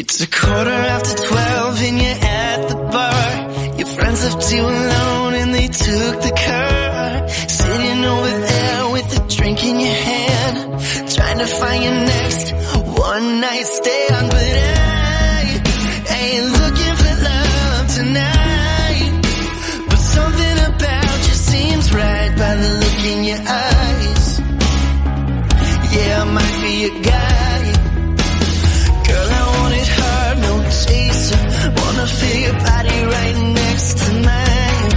It's 12:15 and you're at the bar. Your friends left you alone and they took the car. Sitting over there with a drink in your hand, trying to find your next one night stand. But I ain't looking for love tonight, but something about you seems right by the look in your eyes. Yeah, I might be a guy. Girl, I want it hard, no chaser. Wanna feel your body right next to mine.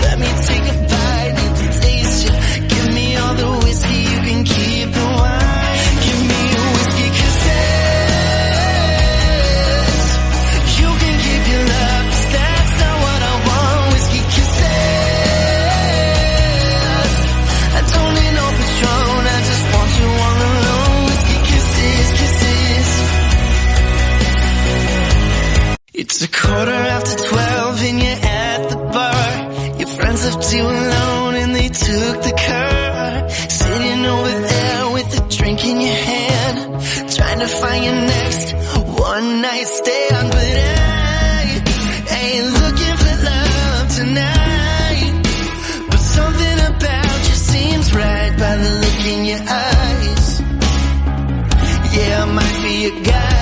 Let me take a bite and taste you. Give me all the whiskey, you can keep the wine. Give me a whiskey kisses. You can keep your love, 'cause that's not what I want. Whiskey kisses. I don't need no Patron, I just want you all alone. Whiskey kisses, kisses. It's 12:15 and you're at the bar. Your friends left you alone and they took the car. Sitting over there with a drink in your hand, trying to find your next one night stand. But I ain't looking for love tonight, but something about you seems right by the look in your eyes. Yeah, I might be a guy.